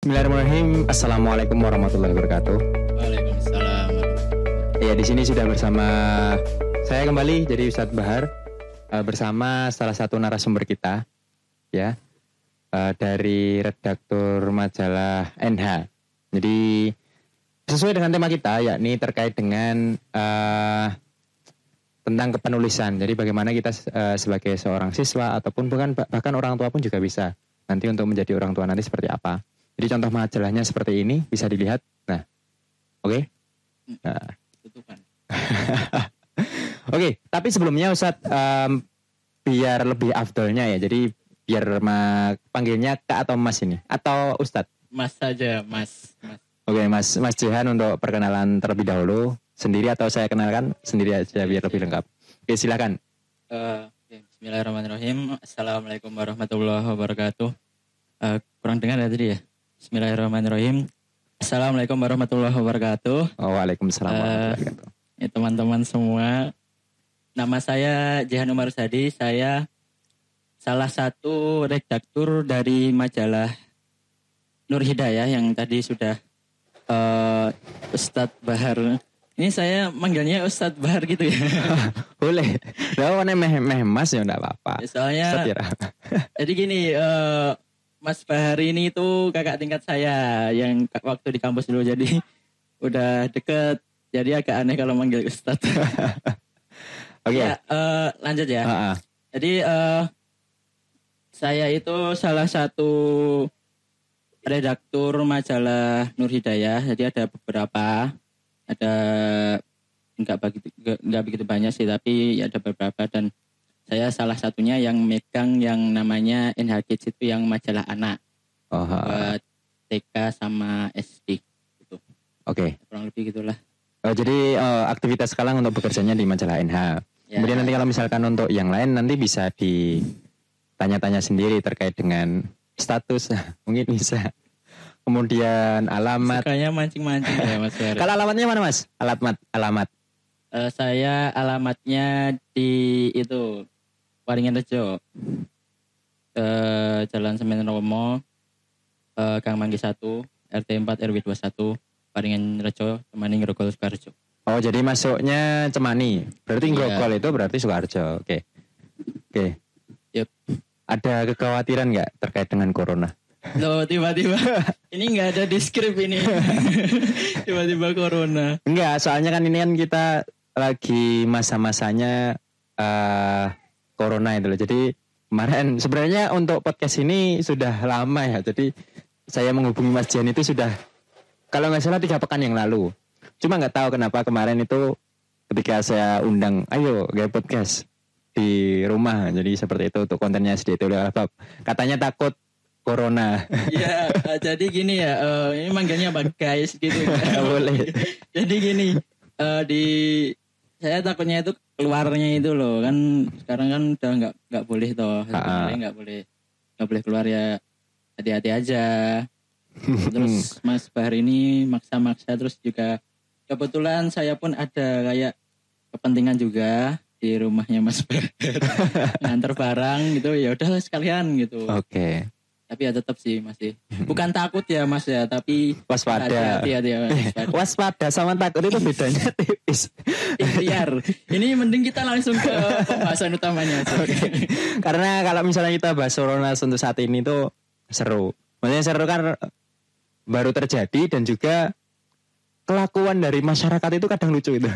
Bismillahirrahmanirrahim. Assalamualaikum warahmatullahi wabarakatuh. Waalaikumsalam. Ya, di sini sudah bersama saya kembali jadi Ustadz Bahar bersama salah satu narasumber kita, ya, dari redaktur majalah NH. Jadi sesuai dengan tema kita, yakni terkait dengan tentang kepenulisan. Jadi bagaimana kita sebagai seorang siswa ataupun bahkan orang tua pun juga bisa nanti untuk menjadi orang tua nanti seperti apa. Jadi contoh majalahnya seperti ini bisa dilihat. Nah, oke. Nah. Tutupan. Oke, tapi sebelumnya Ustadz biar lebih afdolnya ya. Jadi biar panggilnya Kak atau Mas ini atau Ustadz? Mas saja, Mas. Oke, Mas Jihan untuk perkenalan terlebih dahulu sendiri atau saya kenalkan sendiri aja biar lebih lengkap. Oke, silakan. Bismillahirrahmanirrahim. Assalamualaikum warahmatullahi wabarakatuh. Kurang dengar ya tadi ya. Bismillahirrahmanirrahim. Assalamualaikum warahmatullahi wabarakatuh. Waalaikumsalam warahmatullahi wabarakatuh. Ya, teman-teman semua, nama saya Jihan Umar Sadi. Saya salah satu redaktur dari majalah Nur Hidayah yang tadi sudah Ustadz Bahar. Ini saya manggilnya Ustadz Bahar gitu ya. Boleh. Lah meh Mas ya enggak apa-apa. Ya, soalnya jadi gini, Mas Bahar ini itu kakak tingkat saya yang waktu di kampus dulu, jadi udah deket. Jadi agak aneh kalau manggil Ustadz. Oke. Ya, lanjut ya. Jadi saya itu salah satu redaktur majalah Nur Hidayah. Jadi ada beberapa, nggak begitu banyak sih, tapi ada beberapa, dan saya salah satunya yang megang yang namanya NH Kids, itu yang majalah anak buat TK sama SD gitu. Oke. Kurang lebih gitulah. Jadi aktivitas sekarang untuk bekerjanya di majalah NH. Ya. Kemudian nanti kalau misalkan untuk yang lain nanti bisa ditanya-tanya sendiri terkait dengan status, mungkin bisa. Kemudian alamat. Sukanya mancing-mancing ya Mas Bahar. Kalau alamatnya mana Mas? Alamat. Saya alamatnya di itu Waringin Rejo, Jalan Semen Romo, Gang Manggi 1, RT 4 RW 21, Waringin Rejo, Cemani, Grogol, Sukoharjo. Oh, jadi masuknya Cemani. Berarti Grogol itu berarti Sukoharjo. Oke. Yep. Ada kekhawatiran nggak terkait dengan corona? Loh, tiba-tiba ini nggak ada di skrip ini. Tiba-tiba corona. Enggak, soalnya kan ini kan kita lagi masa-masanya corona itu loh. Jadi kemarin sebenarnya untuk podcast ini sudah lama ya. Jadi saya menghubungi Mas Jihan itu sudah, kalau nggak salah 3 pekan yang lalu. Cuma nggak tahu kenapa kemarin itu ketika saya undang, ayo gaya podcast di rumah. Jadi seperti itu untuk kontennya sedikit oleh Albab. Katanya takut corona. Iya, jadi gini ya, ini manggilnya apa guys gitu. Boleh. Jadi gini, saya takutnya itu keluarnya itu loh, kan sekarang kan udah nggak boleh toh, nggak boleh keluar ya, hati-hati aja. Terus Mas Bahar ini maksa-maksa, terus juga kebetulan saya pun ada kayak kepentingan juga di rumahnya Mas Bahar, nganter barang gitu, ya udah sekalian gitu. Oke. Tapi ya tetap sih masih, bukan takut ya Mas ya, tapi waspada. Hati-hati ya Mas. Waspada sama takut itu bedanya tipis. Ikhtiar. Ini mending kita langsung ke pembahasan utamanya. Okay. Karena kalau misalnya kita bahas corona untuk saat ini tuh seru. Maksudnya seru kan baru terjadi, dan juga kelakuan dari masyarakat itu kadang lucu itu.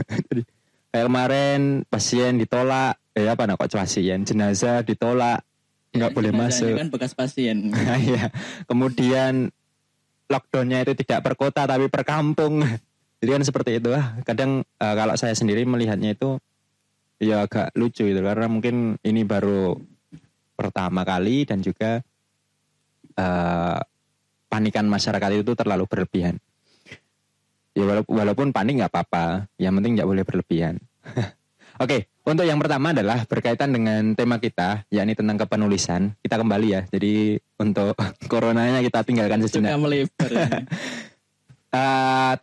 Kayak kemarin pasien ditolak, jenazah ditolak. Nggak boleh masuk. Kan bekas pasien. Iya. Kemudian lockdownnya itu tidak per kota tapi per kampung. Jadi kan seperti itu. Kadang kalau saya sendiri melihatnya itu ya agak lucu itu, karena mungkin ini baru pertama kali, dan juga panikan masyarakat itu terlalu berlebihan. Ya walaupun panik nggak apa-apa, yang penting nggak boleh berlebihan. Oke, untuk yang pertama adalah berkaitan dengan tema kita, yakni tentang kepenulisan. Kita kembali ya, jadi untuk coronanya kita tinggalkan sejenak. Suka melebar.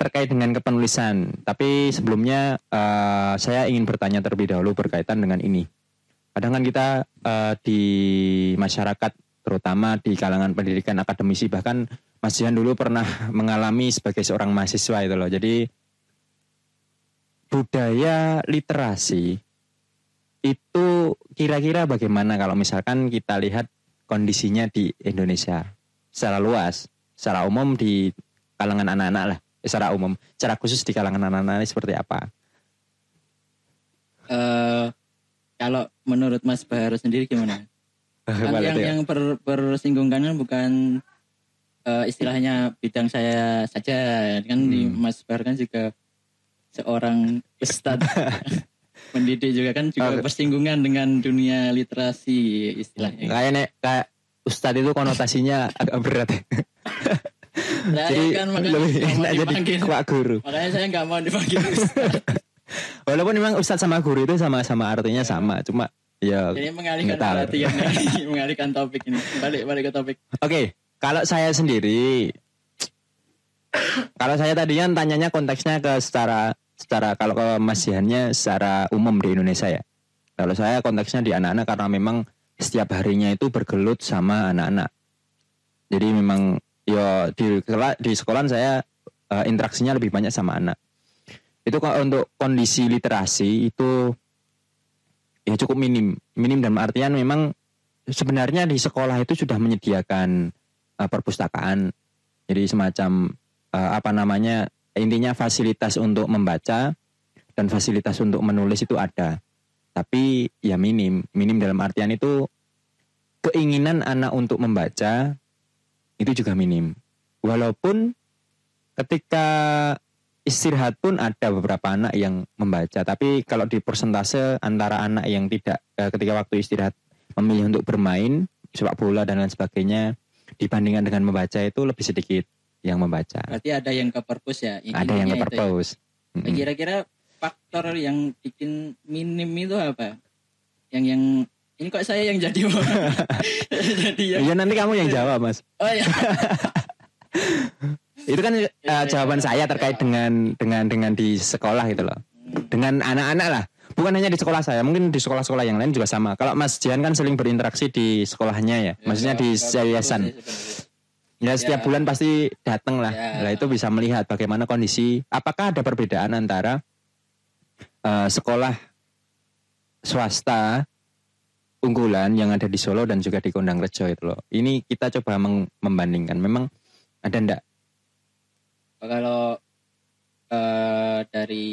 Terkait dengan kepenulisan, tapi sebelumnya saya ingin bertanya terlebih dahulu berkaitan dengan ini. Kadang kan kita di masyarakat, terutama di kalangan pendidikan akademisi, bahkan Mas Jihan dulu pernah mengalami sebagai seorang mahasiswa itu loh. Jadi budaya literasi itu kira-kira bagaimana kalau misalkan kita lihat kondisinya di Indonesia secara luas, secara umum di kalangan anak-anak lah, secara umum, secara khusus di kalangan anak-anak ini seperti apa? Kalau menurut Mas Bahar sendiri gimana? Kan yang bersinggungan kan bukan istilahnya bidang saya saja kan. Di Mas Bahar kan juga seorang ustadz mendidik juga kan, juga bersinggungan dengan dunia literasi istilahnya. Kayak ustadz itu konotasinya agak berat. Jadi kan lebih enak jadi kuak guru. Makanya saya nggak mau dipanggil ustadz. Walaupun memang ustadz sama guru itu sama-sama artinya sama, cuma ya. Jadi mengalihkan perhatian, mengalihkan topik ini. Balik ke topik. Oke. Kalau saya sendiri, kalau saya tadinya tanyanya konteksnya ke secara kalau ke Mas Jihannya secara umum di Indonesia ya. Kalau saya konteksnya di anak-anak karena memang setiap harinya itu bergelut sama anak-anak. Jadi memang ya di sekolah saya interaksinya lebih banyak sama anak. Itu kalau untuk kondisi literasi itu ya cukup minim dalam artian memang sebenarnya di sekolah itu sudah menyediakan perpustakaan, jadi semacam intinya fasilitas untuk membaca dan fasilitas untuk menulis itu ada, tapi ya minim dalam artian itu keinginan anak untuk membaca itu juga minim, walaupun ketika istirahat pun ada beberapa anak yang membaca, tapi kalau di persentase antara anak yang tidak ketika waktu istirahat memilih untuk bermain sepak bola dan lain sebagainya dibandingkan dengan membaca itu lebih sedikit yang membaca. Berarti ada yang ke perpus ya? Ada yang ke perpus. Ya? Kira-kira faktor yang bikin minim itu apa? Yang ini kok saya yang jadi jadi ya nanti kamu yang jawab, Mas. Oh ya. Itu kan jawaban saya terkait dengan di sekolah gitu loh. Dengan anak-anak lah. Bukan hanya di sekolah saya, mungkin di sekolah-sekolah yang lain juga sama. Kalau Mas Jihan kan sering berinteraksi di sekolahnya ya, maksudnya di yayasan. Ya setiap bulan pasti datang lah. Nah itu bisa melihat bagaimana kondisi, apakah ada perbedaan antara sekolah swasta unggulan yang ada di Solo dan juga di Kondangrejo itu loh. Ini kita coba membandingkan. Memang ada enggak? Kalau dari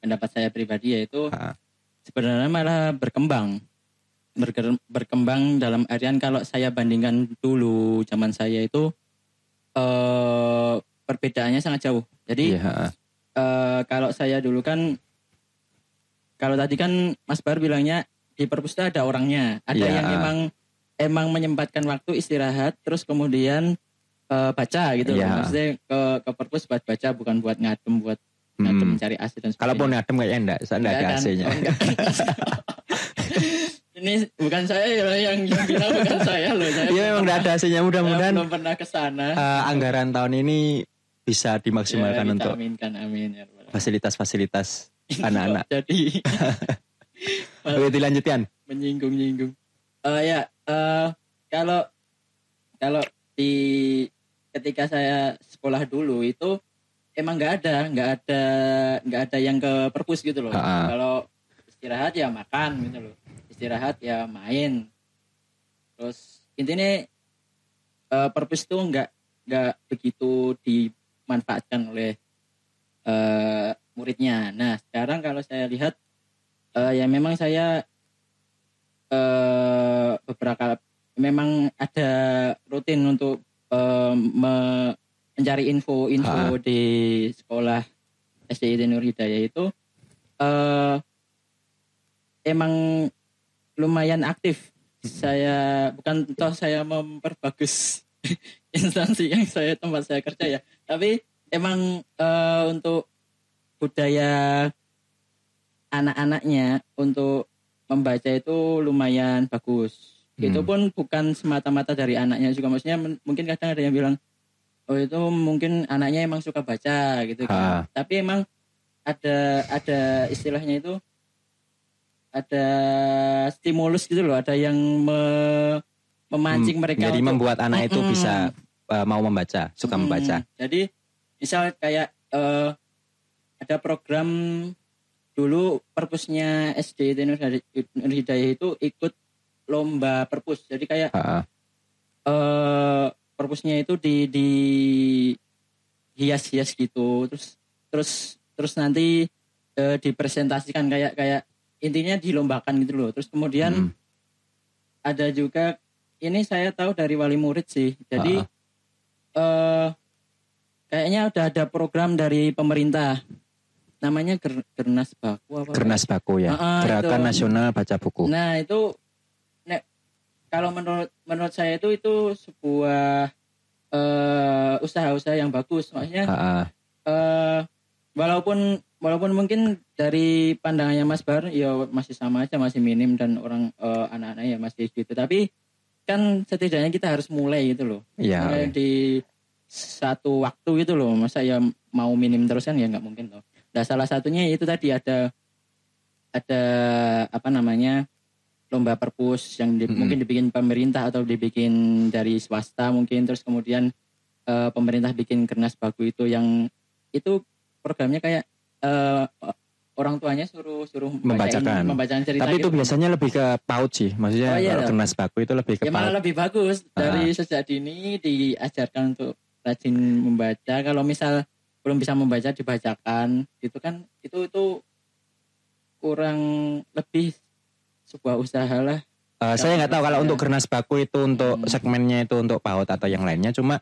pendapat saya pribadi yaitu sebenarnya malah berkembang dalam artian kalau saya bandingkan dulu zaman saya itu perbedaannya sangat jauh. Jadi kalau saya dulu kan, kalau tadi kan Mas Bar bilangnya di perpustakaan ada orangnya, ada yang emang menyempatkan waktu istirahat terus kemudian baca gitu loh. Maksudnya ke perpus buat baca, bukan buat ngadem mencari AC dan sebagainya. Kalaupun ngadem kayaknya enggak ada AC-nya. Ini bukan saya yang bilang, bukan saya loh. Iya memang enggak ada AC-nya, mudah-mudahan belum pernah ke sana. Anggaran tahun ini bisa dimaksimalkan untuk amin. Fasilitas anak-anak. Jadi oke, dilanjutkan. Menyinggung. Kalau di ketika saya sekolah dulu itu emang nggak ada yang ke perpus gitu loh. Kalau istirahat ya makan gitu loh, istirahat ya main. Terus intinya perpus itu nggak begitu dimanfaatkan oleh muridnya. Nah sekarang kalau saya lihat ya memang saya beberapa memang ada rutin untuk mencari info di sekolah SDIT Nur Hidayah itu emang lumayan aktif. Saya bukan toh saya memperbagus instansi yang tempat saya kerja ya, tapi emang untuk budaya anak-anaknya untuk membaca itu lumayan bagus. Itu pun bukan semata-mata dari anaknya juga, maksudnya mungkin kadang ada yang bilang oh itu mungkin anaknya emang suka baca gitu kan. Tapi emang ada istilahnya itu ada stimulus gitu loh, ada yang memancing mereka jadi untuk membuat anak itu bisa mau membaca, suka membaca. Jadi misal kayak ada program dulu perpusnya SD Nur Hidayah itu ikut lomba perpus. Jadi kayak perpusnya itu di hias-hias gitu. Terus nanti dipresentasikan kayak intinya dilombakan gitu loh. Terus kemudian ada juga ini saya tahu dari wali murid sih. Jadi kayaknya udah ada program dari pemerintah. Namanya Gernas Baku apa? Gernas Baku ya. Gerakan Nasional Baca Buku. Nah, itu kalau menurut saya itu sebuah usaha-usaha yang bagus. Maksudnya walaupun mungkin dari pandangannya Mas Bar ya masih sama aja, masih minim dan orang anak-anak ya masih gitu. Tapi kan setidaknya kita harus mulai gitu loh. Iya. Mulai di satu waktu gitu loh. Masa ya mau minim terus kan ya nggak mungkin loh. Nah, salah satunya itu tadi ada apa namanya lomba perpus yang mungkin dibikin pemerintah atau dibikin dari swasta mungkin, terus kemudian pemerintah bikin Gernas Baku itu yang itu programnya kayak orang tuanya suruh membacakan cerita. Tapi itu gitu. Biasanya lebih ke PAUD sih, maksudnya kalau Gernas Baku itu lebih ke PAUD. Malah lebih bagus dari sejak dini diajarkan untuk rajin membaca. Kalau misal belum bisa membaca dibacakan gitu kan, itu kurang lebih sebuah usaha lah. Saya nggak tahu kalau untuk Gernas Baku itu untuk segmennya itu untuk PAUD atau yang lainnya. Cuma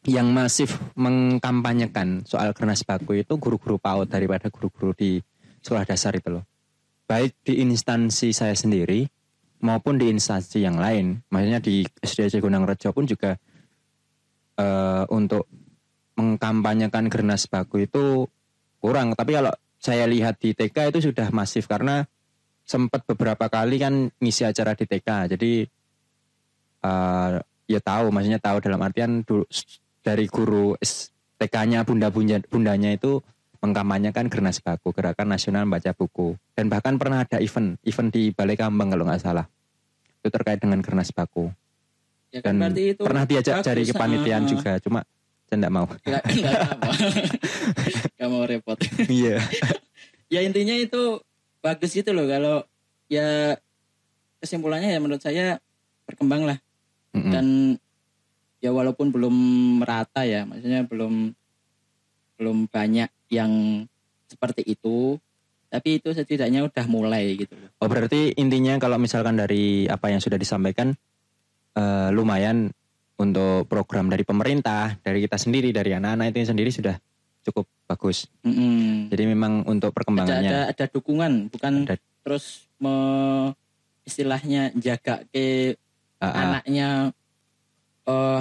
yang masif mengkampanyekan soal Gernas Baku itu guru-guru PAUD daripada guru-guru di sekolah dasar itu loh. Baik di instansi saya sendiri maupun di instansi yang lain. Maksudnya di SDC Gunung Rejo pun juga untuk mengkampanyekan Gernas Baku itu kurang. Tapi kalau saya lihat di TK itu sudah masif karena sempat beberapa kali kan ngisi acara di TK. Jadi ya maksudnya tahu dalam artian dari guru TK-nya bundanya itu mengkampanyekan Gernas Baku, Gerakan Nasional Baca Buku. Dan bahkan pernah ada event di Balai Kambang kalau nggak salah. Itu terkait dengan Gernas Baku. Ya kan, dan itu pernah diajak dari kepanitiaan juga, cuma saya enggak mau. Enggak mau repot. Iya. Ya intinya itu bagus gitu loh, kalau ya kesimpulannya ya menurut saya berkembang lah. Dan ya walaupun belum merata ya, maksudnya belum banyak yang seperti itu, tapi itu setidaknya udah mulai gitu loh. Oh, berarti intinya kalau misalkan dari apa yang sudah disampaikan lumayan untuk program dari pemerintah, dari kita sendiri, dari anak-anak itu sendiri sudah cukup bagus. Jadi memang untuk perkembangannya ada dukungan, bukan terus istilahnya jaga ke anaknya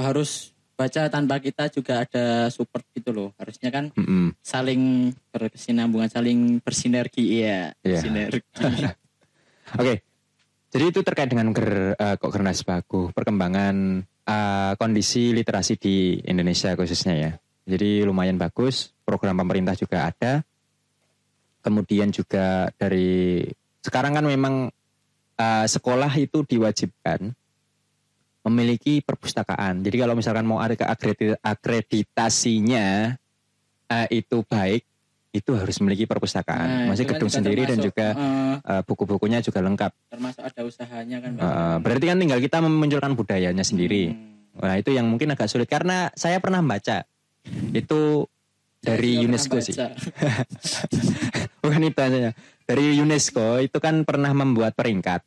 harus baca tanpa kita juga ada support gitu loh. Harusnya kan saling berkesinambungan, saling bersinergi ya. Sinergi. Oke. Jadi itu terkait dengan Gernas Baku, perkembangan kondisi literasi di Indonesia khususnya ya. Jadi lumayan bagus, program pemerintah juga ada. Kemudian juga dari sekarang kan memang sekolah itu diwajibkan memiliki perpustakaan. Jadi kalau misalkan mau ada akreditasinya itu baik, itu harus memiliki perpustakaan. Masih gedung sendiri termasuk, dan juga buku-bukunya juga lengkap. Termasuk ada usahanya kan. Berarti kan tinggal kita memunculkan budayanya sendiri. Nah itu yang mungkin agak sulit karena saya pernah baca itu dari UNESCO sih. Bukan itu aja. Dari UNESCO itu kan pernah membuat peringkat.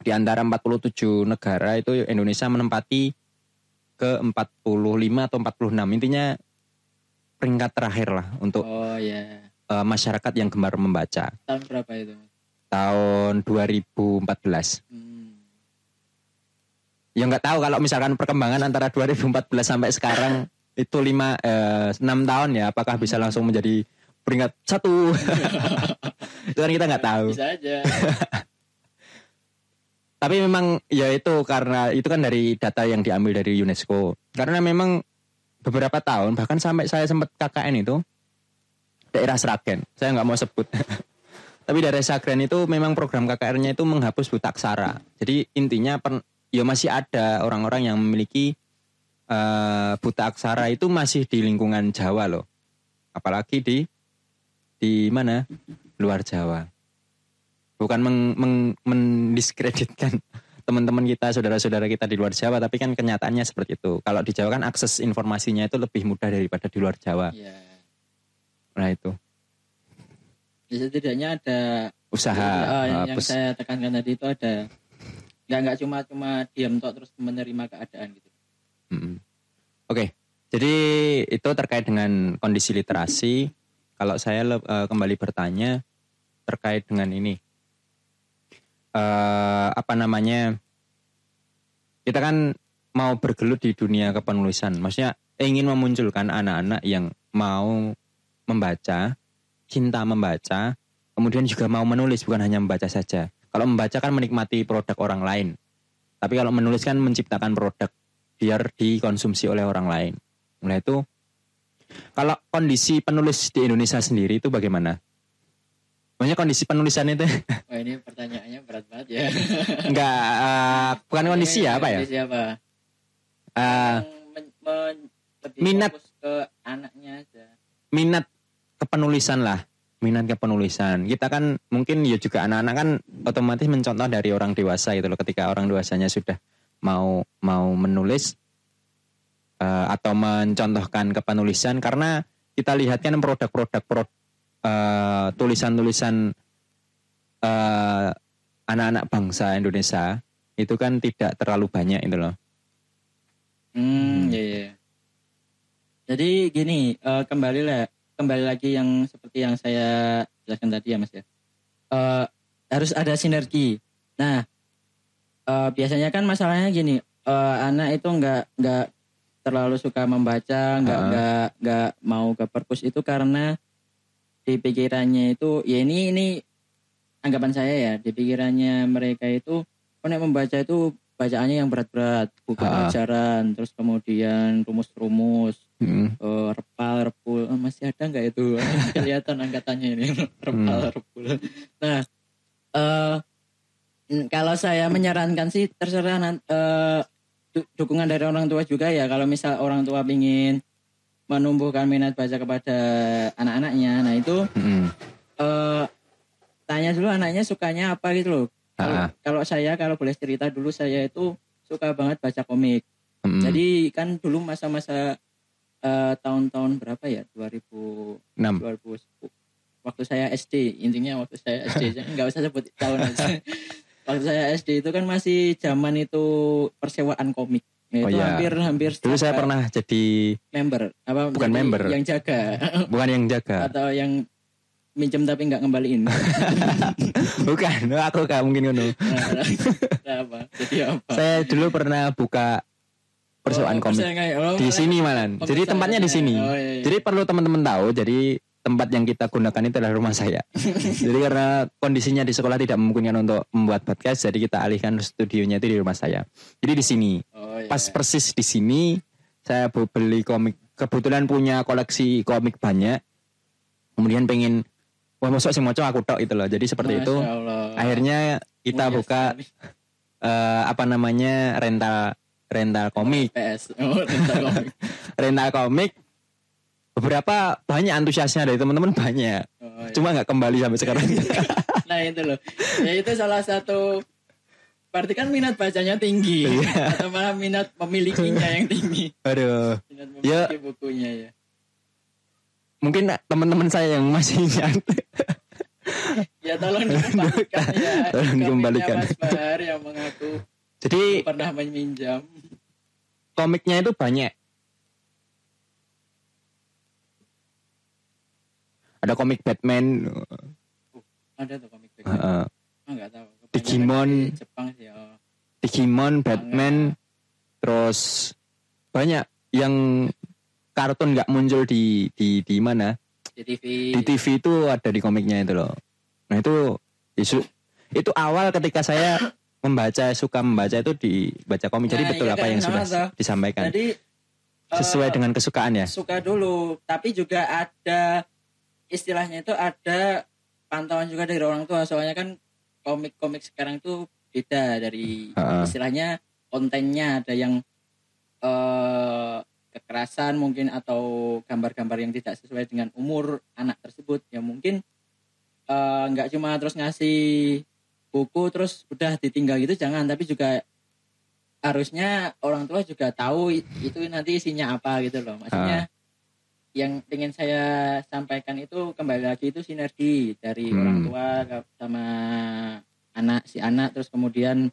Di antara 47 negara itu Indonesia menempati ke 45 atau 46. Intinya peringkat terakhir lah untuk masyarakat yang gemar membaca. Tahun berapa itu? Tahun 2014. Ya nggak tahu kalau misalkan perkembangan antara 2014 sampai sekarang itu 6 tahun ya, apakah bisa langsung menjadi peringkat 1? Itu kan kita nggak tahu. Bisa aja. Tapi memang ya itu karena itu kan dari data yang diambil dari UNESCO. Karena memang beberapa tahun bahkan sampai saya sempat KKN itu daerah Sragen. Saya nggak mau sebut. Tapi daerah Sragen itu memang program KKR-nya itu menghapus buta aksara. Jadi intinya ya masih ada orang-orang yang memiliki buta aksara itu masih di lingkungan Jawa loh. Apalagi di mana? Luar Jawa. Bukan mendiskreditkan teman-teman kita, saudara-saudara kita di luar Jawa, tapi kan kenyataannya seperti itu. Kalau di Jawa kan akses informasinya itu lebih mudah daripada di luar Jawa. Iya. Nah itu. Ya, setidaknya ada Usaha. yang saya tekankan tadi itu ada. Nggak cuma diam tok terus menerima keadaan gitu. Oke. Jadi itu terkait dengan kondisi literasi. Kalau saya kembali bertanya terkait dengan ini. Kita kan mau bergelut di dunia kepenulisan, maksudnya ingin memunculkan anak-anak yang mau membaca, cinta membaca, kemudian juga mau menulis, bukan hanya membaca saja. Kalau membaca kan menikmati produk orang lain, tapi kalau menulis kan menciptakan produk biar dikonsumsi oleh orang lain. Mulai itu, kalau kondisi penulis di Indonesia sendiri itu bagaimana? Maksudnya kondisi penulisan itu? Wah, ini pertanyaannya berat banget ya. Enggak, bukan kondisi ya, apa ya? Kondisi apa? Minat ke anaknya aja. Minat kepenulisan lah, minat kepenulisan. Kita kan mungkin ya juga anak-anak kan otomatis mencontoh dari orang dewasa gitu loh. Ketika orang dewasanya sudah mau menulis atau mencontohkan kepenulisan, karena kita lihat kan produk-produk tulisan-tulisan anak-anak bangsa Indonesia itu kan tidak terlalu banyak itu loh. Iya. Jadi gini, kembali lagi yang seperti yang saya jelaskan tadi ya Mas ya. Harus ada sinergi. Nah, biasanya kan masalahnya gini, anak itu nggak terlalu suka membaca, nggak mau ke perpus itu karena di pikirannya itu ya ini anggapan saya ya, di pikirannya mereka itu nek membaca itu bacaannya yang berat-berat, buku pelajaran, terus kemudian rumus-rumus, repul, masih ada nggak itu? Kelihatan angkatannya ini repul. Nah, kalau saya menyarankan sih terserah dukungan dari orang tua juga ya. Kalau misal orang tua ingin menumbuhkan minat baca kepada anak-anaknya, nah itu tanya dulu anaknya sukanya apa gitu loh. Kalau boleh cerita dulu, saya itu suka banget baca komik. Jadi kan dulu masa-masa tahun-tahun berapa ya, 2006 2010 waktu saya SD, intinya waktu saya SD nggak usah sebut tahun aja. Waktu saya SD itu kan masih zaman itu persewaan komik. Itu hampir dulu saya pernah jadi member, bukan member yang jaga. Bukan yang jaga atau yang minjem tapi nggak ngembaliin. Bukan, aku gak mungkin ngono. Apa? Jadi apa? Saya dulu pernah buka persewaan komik di sini malan. Jadi tempatnya di sini. Iya. Jadi perlu teman-teman tahu, jadi tempat yang kita gunakan itu adalah rumah saya. Jadi karena kondisinya di sekolah tidak memungkinkan untuk membuat podcast, jadi kita alihkan studionya itu di rumah saya. Jadi di sini. Pas persis di sini saya beli komik. Kebetulan punya koleksi komik banyak. Kemudian pengen masuk sih moco aku tok itu loh. Jadi seperti itu. Akhirnya kita buka rental komik. Rental komik. Beberapa banyak antusiasnya dari teman-teman banyak. Cuma nggak kembali sampai sekarang. Nah itu loh. Ya itu salah satu. Berarti kan minat bacanya tinggi. Atau malah minat memilikinya yang tinggi. Aduh. Minat memiliki bukunya ya. Mungkin teman-teman saya yang masih ingat. Ya tolong dikembalikan ya. Tolong dikembalikan. Mas Bahar yang mengaku jadi pernah meminjam. Komiknya itu banyak. Ada komik Batman. Ada tuh komik Batman. Enggak tahu. Digimon. Jepang sih. Digimon, Batman. Terus banyak yang kartun nggak muncul di mana? Di TV. Di TV itu ada di komiknya itu loh. Nah itu awal ketika saya suka membaca itu dibaca komik. Jadi betul apa yang sudah disampaikan. Jadi sesuai dengan kesukaan ya. Suka dulu, tapi juga ada istilahnya itu ada pantauan juga dari orang tua. Soalnya kan komik-komik sekarang itu beda dari istilahnya kontennya, ada yang kekerasan mungkin atau gambar-gambar yang tidak sesuai dengan umur anak tersebut, ya mungkin nggak cuma terus ngasih buku terus udah ditinggal gitu, jangan, tapi juga harusnya orang tua juga tahu itu nanti isinya apa gitu loh. Maksudnya yang ingin saya sampaikan itu kembali lagi itu sinergi dari orang tua sama si anak, terus kemudian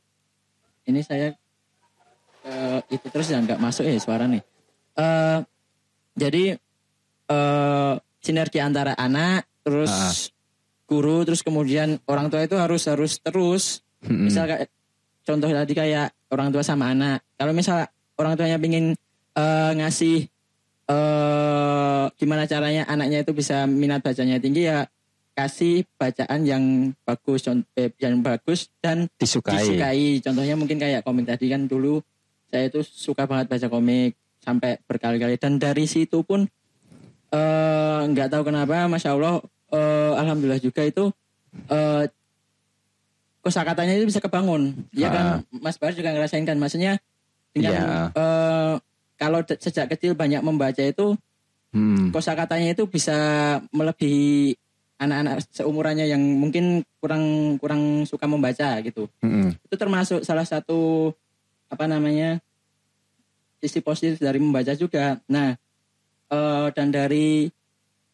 ini saya itu terus ya nggak masuk suara nih. Jadi sinergi antara anak terus guru terus kemudian orang tua itu harus terus misal kayak contoh tadi kayak orang tua sama anak, kalau misal orang tuanya pingin ngasih gimana caranya anaknya itu bisa minat bacanya tinggi, ya kasih bacaan yang bagus dan disukai. Contohnya mungkin kayak komik tadi kan, dulu saya itu suka banget baca komik sampai berkali-kali, dan dari situ pun nggak tahu kenapa, masya Allah, alhamdulillah juga itu kosakatanya itu bisa kebangun. Ya kan Mas Bahar juga ngerasain kan, maksudnya dengan kalau sejak kecil banyak membaca itu kosakatanya itu bisa melebihi anak-anak seumurannya yang mungkin kurang suka membaca gitu. Itu termasuk salah satu sisi positif dari membaca juga. Nah, dan dari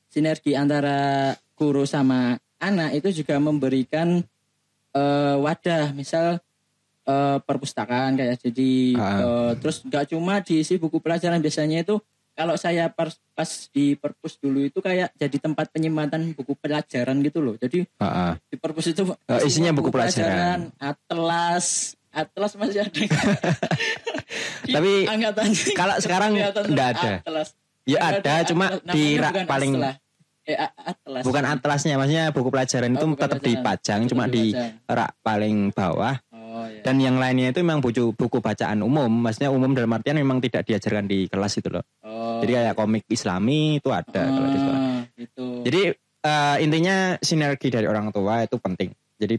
sinergi antara guru sama anak itu juga memberikan wadah, misal perpustakaan kayak jadi terus nggak cuma diisi buku pelajaran, biasanya itu kalau saya pas di perpus dulu itu kayak jadi tempat penyimpanan buku pelajaran gitu loh. Jadi di perpus itu isinya buku pelajaran, atlas masih ada. Tapi kalau sekarang enggak ada. Atlas. Ya ada, cuma di rak paling atlas. Bukan atlasnya, maksudnya buku pelajaran itu tetap dipajang, cuma di rak paling bawah. Iya. Dan yang lainnya itu memang buku bacaan umum, maksudnya umum dalam artian memang tidak diajarkan di kelas itu loh. Jadi kayak komik Islami itu ada kalau di sekolah. Gitu. Jadi intinya sinergi dari orang tua itu penting. Jadi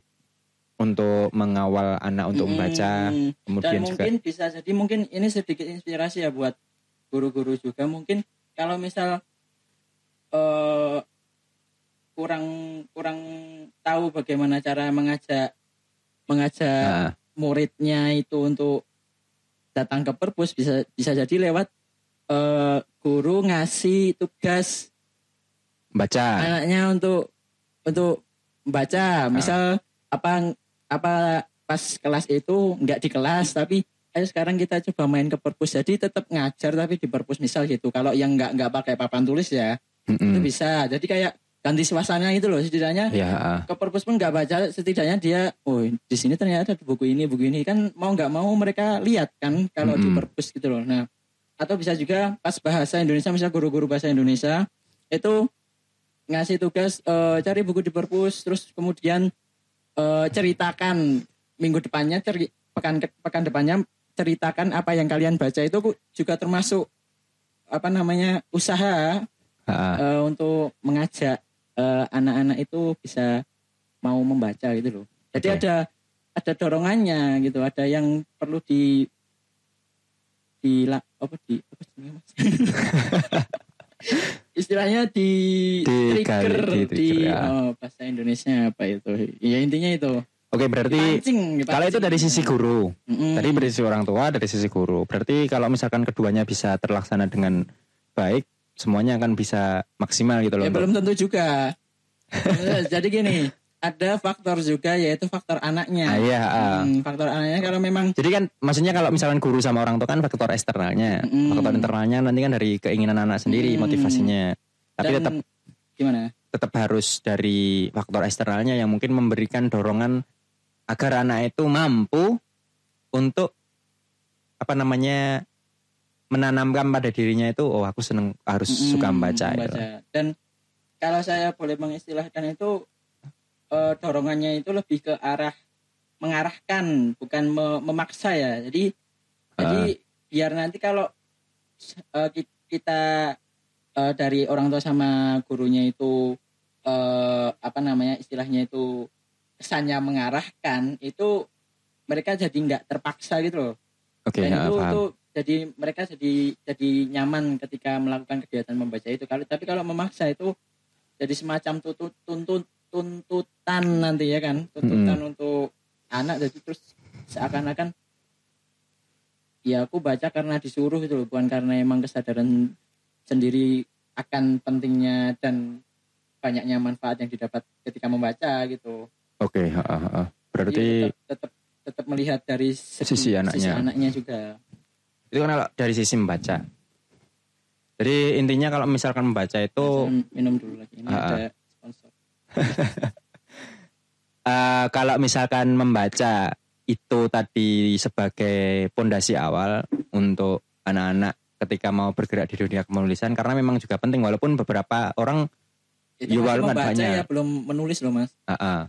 untuk mengawal anak untuk membaca, kemudian dan mungkin juga bisa jadi mungkin ini sedikit inspirasi ya buat guru-guru juga, mungkin kalau misal kurang tahu bagaimana cara mengajak muridnya itu untuk datang ke perpus, bisa jadi lewat guru ngasih tugas baca anaknya untuk baca, misal apa pas kelas itu nggak di kelas, tapi ayo sekarang kita coba main ke perpus, jadi tetap ngajar tapi di perpus misal gitu. Kalau yang nggak pakai papan tulis ya itu bisa, jadi kayak ganti suasana gitu loh, setidaknya ke perpus pun nggak baca, setidaknya dia di sini ternyata ada buku ini kan, mau nggak mau mereka lihat kan kalau di perpus gitu loh. Nah, atau bisa juga pas bahasa Indonesia, misal guru-guru bahasa Indonesia itu ngasih tugas cari buku di perpus, terus kemudian ceritakan minggu depannya, pekan depannya ceritakan apa yang kalian baca, itu juga termasuk usaha untuk mengajak anak-anak itu bisa mau membaca gitu loh. Jadi ada dorongannya gitu, ada yang perlu istilahnya di trigger bahasa Indonesia apa itu? Ya intinya itu. Oke, berarti dipancing. Kalau itu dari sisi guru, tadi dari sisi orang tua, dari sisi guru. Berarti kalau misalkan keduanya bisa terlaksana dengan baik, semuanya akan bisa maksimal gitu loh. Ya belum tentu juga. Jadi gini, ada faktor juga yaitu faktor anaknya. Faktor anaknya kalau memang. Jadi kan maksudnya kalau misalkan guru sama orang tua kan faktor eksternalnya, faktor internalnya nanti kan dari keinginan anak sendiri, motivasinya. Tapi tetap gimana? Tetap harus dari faktor eksternalnya yang mungkin memberikan dorongan agar anak itu mampu untuk menanamkan pada dirinya itu, aku seneng harus suka membaca. Gitu. Dan kalau saya boleh mengistilahkan itu dorongannya itu lebih ke arah mengarahkan, bukan memaksa ya. Jadi biar nanti kalau kita dari orang tua sama gurunya itu istilahnya itu kesannya mengarahkan, itu mereka jadi nggak terpaksa gitu loh. Dan itu jadi mereka jadi nyaman ketika melakukan kegiatan membaca itu. Tapi kalau memaksa itu jadi semacam tuntutan nanti ya kan, tuntutan untuk anak. Jadi terus seakan-akan ya aku baca karena disuruh gitu loh, bukan karena emang kesadaran sendiri akan pentingnya dan banyaknya manfaat yang didapat ketika membaca gitu. Oke, berarti tetap melihat dari sisi anaknya juga. Itu kan kalau dari sisi membaca. Jadi intinya kalau misalkan membaca itu minum dulu lagi. Ini ada sponsor. Kalau misalkan membaca itu tadi sebagai pondasi awal untuk anak-anak ketika mau bergerak di dunia penulisan, karena memang juga penting walaupun beberapa orang itu masih membaca ya belum menulis loh Mas.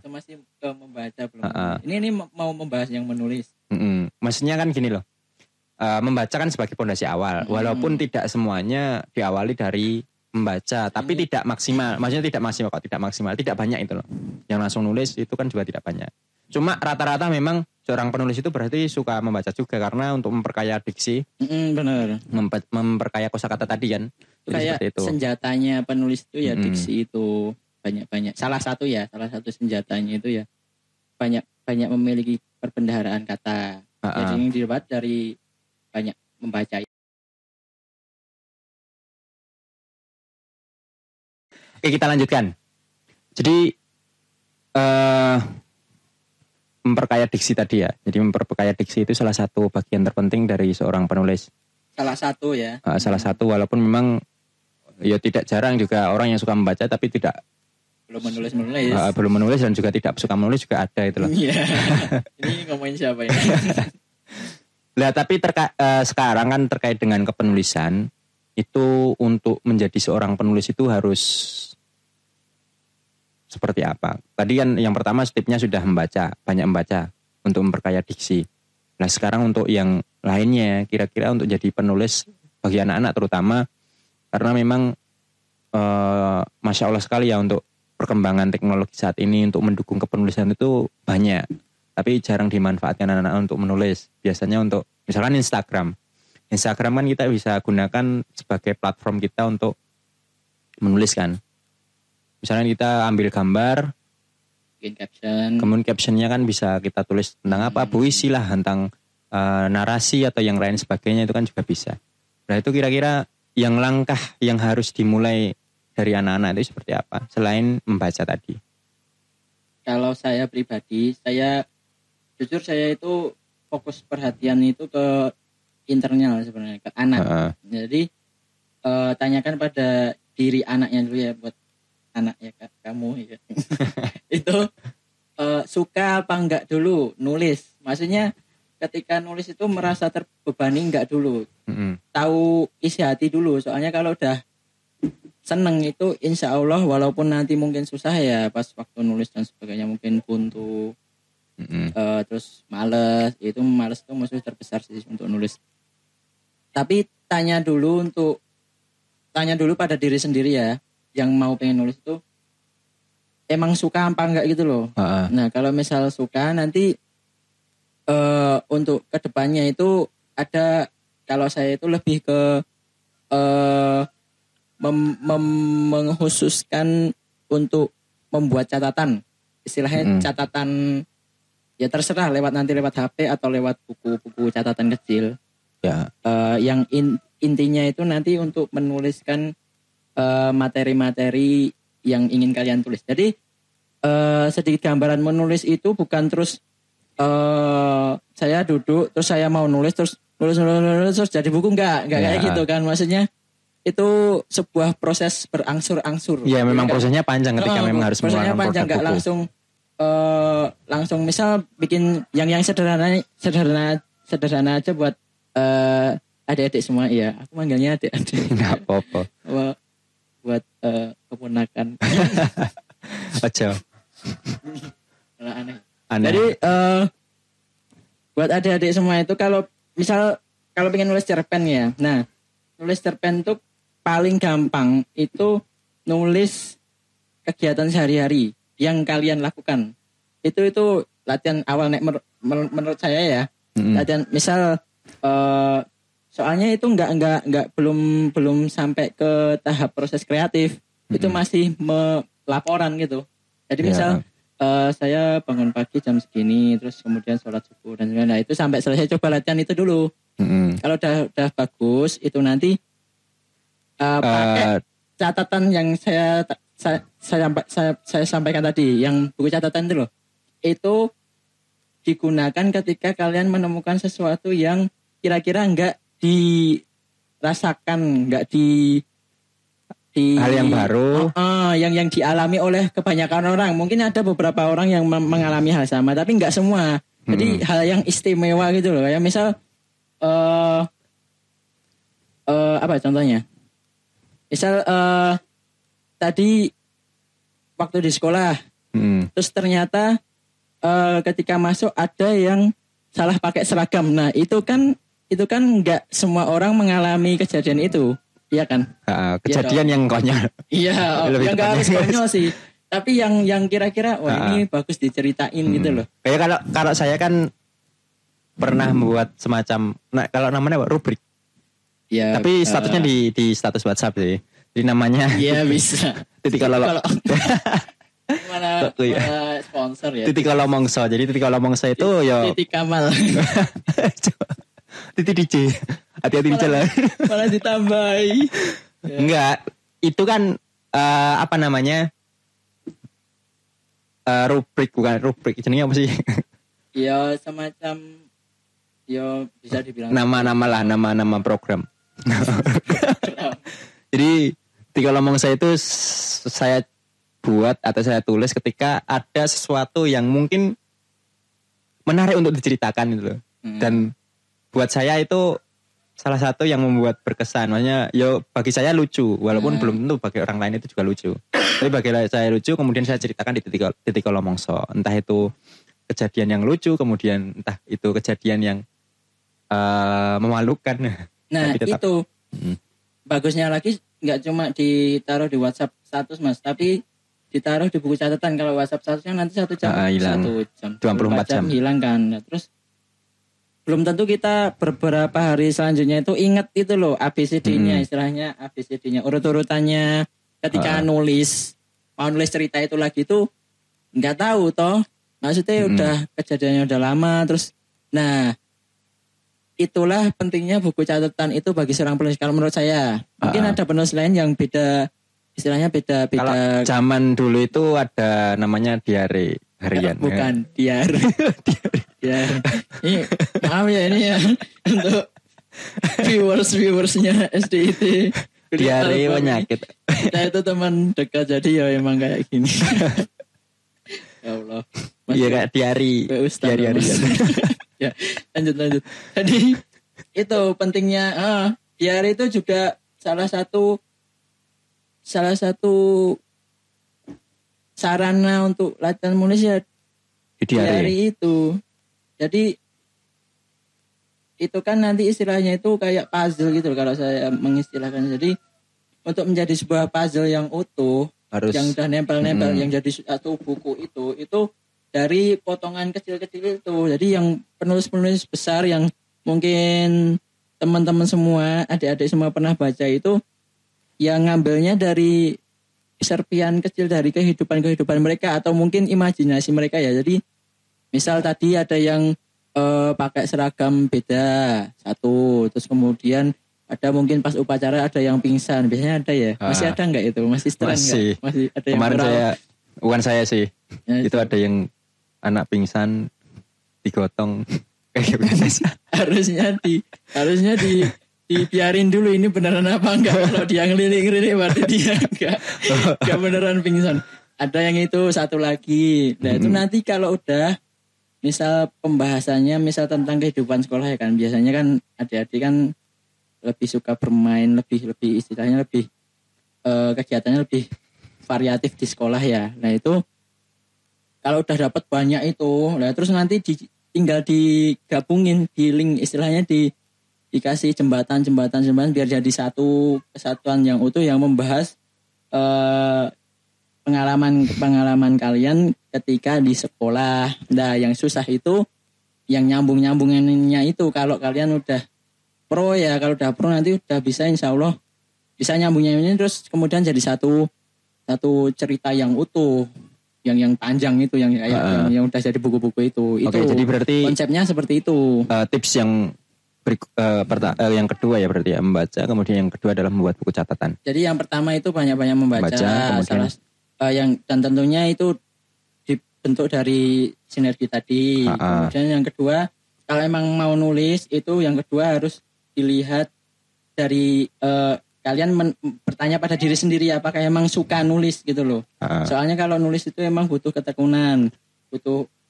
Itu masih membaca belum. Ini mau membahas yang menulis. Maksudnya kan gini loh. Membaca kan sebagai pondasi awal, walaupun tidak semuanya diawali dari membaca, tapi tidak maksimal. Maksudnya tidak maksimal, tidak banyak itu loh. Yang langsung nulis itu kan juga tidak banyak. Cuma rata-rata memang seorang penulis itu berarti suka membaca juga karena untuk memperkaya diksi, benar. Memperkaya kosakata tadi kan. Kayak itu. Senjatanya penulis itu ya diksi itu banyak. Salah satu senjatanya itu ya banyak memiliki perbendaharaan kata. Jadi yang didapat dari banyak membaca. Oke, kita lanjutkan. Jadi memperkaya diksi tadi ya. Jadi memperkaya diksi itu salah satu bagian terpenting dari seorang penulis. Salah satu ya. Salah satu, walaupun memang ya tidak jarang juga orang yang suka membaca tapi belum menulis dan juga tidak suka menulis juga ada itu loh. Iya. Ini ngomongin siapa ya? Nah, tapi sekarang kan terkait dengan kepenulisan itu, untuk menjadi seorang penulis itu harus seperti apa? Tadi kan yang pertama stepnya sudah banyak membaca untuk memperkaya diksi. Nah, sekarang untuk yang lainnya, kira-kira untuk jadi penulis bagi anak-anak terutama, karena memang Masya Allah sekali ya untuk perkembangan teknologi saat ini untuk mendukung kepenulisan itu banyak. Tapi jarang dimanfaatkan anak-anak untuk menulis. Biasanya untuk misalkan Instagram kan kita bisa gunakan sebagai platform kita untuk menulis kan. Misalnya kita ambil gambar, bikin caption, kemudian captionnya kan bisa kita tulis tentang apa, puisi lah, tentang narasi atau yang lain sebagainya, itu kan juga bisa. Nah, itu kira-kira yang langkah yang harus dimulai dari anak-anak itu seperti apa selain membaca tadi? Kalau saya pribadi, jujur saya itu fokus perhatian itu ke internal sebenarnya, ke anak. Jadi tanyakan pada diri anaknya dulu ya, buat anak ya kamu ya. Itu suka apa enggak dulu nulis. Maksudnya ketika nulis itu merasa terbebani enggak dulu. Tahu isi hati dulu. Soalnya kalau udah seneng itu insya Allah walaupun nanti mungkin susah ya pas waktu nulis dan sebagainya, mungkin buntu. Terus males itu musuh terbesar sih untuk nulis. Tapi tanya dulu pada diri sendiri ya, yang mau pengen nulis itu emang suka apa enggak gitu loh. Nah kalau misal suka, nanti untuk kedepannya itu ada, kalau saya itu lebih ke mengkhususkan untuk membuat catatan, istilahnya catatan. Ya terserah lewat HP atau lewat buku-buku catatan kecil. Ya. Yang intinya itu nanti untuk menuliskan materi-materi yang ingin kalian tulis. Jadi sedikit gambaran menulis itu bukan terus saya duduk terus saya mau nulis terus terus jadi buku, enggak kayak gitu kan. Maksudnya itu sebuah proses berangsur-angsur. Iya, memang prosesnya panjang ketika memang harus mengeluarkan produk panjang, enggak langsung misal bikin yang sederhana aja buat adik-adik semua ya. Aku manggilnya adik-adik. Enggak apa-apa. Buat keponakan. Ojo. Aneh. Jadi buat adik-adik semua itu, kalau pengen nulis cerpen ya. Nah, nulis cerpen itu paling gampang itu nulis kegiatan sehari-hari yang kalian lakukan. Itu latihan awal menurut saya ya. Latihan misal soalnya itu nggak belum sampai ke tahap proses kreatif. Itu masih laporan gitu. Jadi misal saya bangun pagi jam segini, terus kemudian sholat subuh dan sebagainya. Nah itu sampai selesai coba latihan itu dulu. Kalau udah bagus, itu nanti pakai catatan yang saya sampaikan tadi, yang buku catatan itu loh. Itu digunakan ketika kalian menemukan sesuatu yang kira-kira nggak dirasakan, nggak di hal yang baru, yang dialami oleh kebanyakan orang. Mungkin ada beberapa orang yang mengalami hal sama, tapi nggak semua. Jadi hal yang istimewa gitu loh. Kayak misal apa contohnya? Misal tadi waktu di sekolah, terus ternyata ketika masuk ada yang salah pakai seragam. Nah itu kan nggak semua orang mengalami kejadian itu, iya kan? Kejadian yang konyol. Iya, yang nggak harus konyol sih. Tapi yang kira-kira, ini bagus diceritain gitu loh. Kayak kalau saya kan pernah membuat semacam, kalau namanya rubrik. Ya, tapi statusnya di status WhatsApp sih. Jadi namanya. Iya bisa. Titik kalau mana sponsor ya. Titik kalau mongso. Jadi titik kalau mongso itu ya. Titik Kamal. Titik DJ. Hati-hati di jalan. Malah ditambahi. Enggak. Itu kan apa namanya? Rubrik, bukan rubrik. Jenenge apa sih? Ya semacam bisa dibilang nama program. Jadi tiga lomong saya itu saya buat atau saya tulis ketika ada sesuatu yang mungkin menarik untuk diceritakan gitu loh. Dan buat saya itu salah satu yang membuat berkesan. Maksudnya bagi saya lucu, walaupun belum tentu bagi orang lain itu juga lucu. Tapi bagi saya lucu, kemudian saya ceritakan di titik lomongso. Entah itu kejadian yang lucu, kemudian entah itu kejadian yang memalukan. Nah itu bagusnya lagi nggak cuma ditaruh di WhatsApp status mas, tapi ditaruh di buku catatan. Kalau WhatsApp statusnya nanti 1 jam, 1 jam, 24 jam hilang kan. Nah, terus belum tentu kita beberapa hari selanjutnya itu ingat itu loh ABCD-nya, istilahnya ABCD-nya, urut-urutannya. Ketika mau nulis cerita itu lagi tuh nggak tahu toh, maksudnya udah kejadiannya udah lama. Terus nah itulah pentingnya buku catatan itu bagi seorang penulis. Kalau menurut saya mungkin ada penulis lain yang beda, istilahnya beda. Kalau zaman dulu itu ada namanya diare harian. Bukan diare. Ya, ini maaf ya ini ya untuk viewersnya SDIT. Diare penyakit. Kita itu teman dekat jadi ya emang kayak gini. Ya Allah. Iya kayak diare harian. Ya, lanjut. Jadi itu pentingnya diare itu juga salah satu sarana untuk latihan menulis ya diare itu. Jadi itu kan nanti istilahnya itu kayak puzzle gitu kalau saya mengistilahkan. Jadi untuk menjadi sebuah puzzle yang utuh, yang udah nempel-nempel, yang jadi satu buku itu dari potongan kecil-kecil itu. Jadi yang penulis-penulis besar yang mungkin teman-teman semua, adik-adik semua pernah baca itu, yang ngambilnya dari serpian kecil dari kehidupan mereka atau mungkin imajinasi mereka ya. Jadi misal tadi ada yang pakai seragam beda satu, terus kemudian ada mungkin pas upacara ada yang pingsan, biasanya ada ya. Masih ada enggak itu? Masih seteran enggak? Masih ada yang kemarin bukan saya sih. Ya, itu ada yang anak pingsan digotong harusnya dibiarin dulu ini beneran apa enggak. Kalau dia ngelirik-ngelirik berarti dia enggak beneran pingsan. Ada yang itu satu lagi. Nah itu nanti kalau udah misal pembahasannya misal tentang kehidupan sekolah ya kan, biasanya kan adik-adik kan lebih suka bermain, lebih istilahnya lebih kegiatannya lebih variatif di sekolah ya. Nah itu kalau udah dapat banyak itu, nah terus nanti tinggal digabungin, di link istilahnya dikasih jembatan biar jadi satu kesatuan yang utuh yang membahas pengalaman kalian ketika di sekolah. Nah yang susah itu yang nyambung-nyambungannya itu kalau kalian udah pro ya, kalau udah pro nanti udah bisa insya Allah bisa nyambung-nyambungin terus kemudian jadi satu cerita yang utuh, yang panjang itu, yang kayak yang udah jadi buku-buku itu. Oke, jadi berarti konsepnya seperti itu. Tips yang yang kedua ya berarti ya, membaca, kemudian yang kedua adalah membuat buku catatan. Jadi yang pertama itu banyak-banyak membaca, kemudian dan tentunya itu dibentuk dari sinergi tadi. Kemudian yang kedua, kalau emang mau nulis itu yang kedua harus dilihat dari kalian bertanya pada diri sendiri apakah emang suka nulis gitu loh. Soalnya kalau nulis itu emang butuh ketekunan,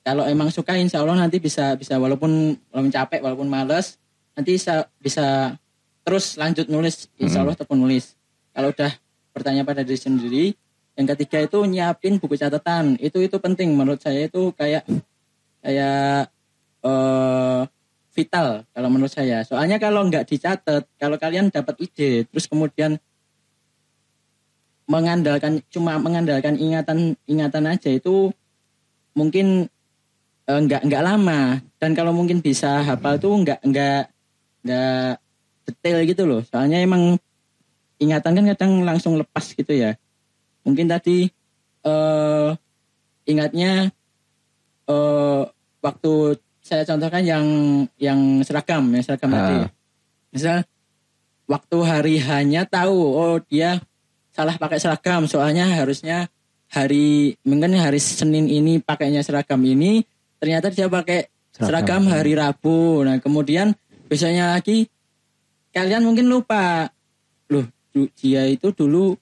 kalau emang suka insya Allah nanti bisa walaupun capek, walaupun males, nanti bisa terus lanjut nulis, insya Allah tekun nulis. Kalau udah bertanya pada diri sendiri, yang ketiga itu nyiapin buku catatan. Itu penting menurut saya, itu kayak vital kalau menurut saya. Soalnya kalau nggak dicatat, kalau kalian dapat ide terus kemudian cuma mengandalkan ingatan aja, itu mungkin nggak lama. Dan kalau mungkin bisa hafal tuh nggak detail gitu loh. Soalnya emang ingatan kan kadang langsung lepas gitu ya. Mungkin tadi ingatnya waktu saya contohkan yang seragam tadi. Misal waktu hari hanya tahu dia salah pakai seragam, soalnya harusnya mungkin hari Senin ini pakainya seragam ini, ternyata dia pakai seragam hari Rabu. Nah kemudian besoknya lagi kalian mungkin lupa, loh dia itu dulu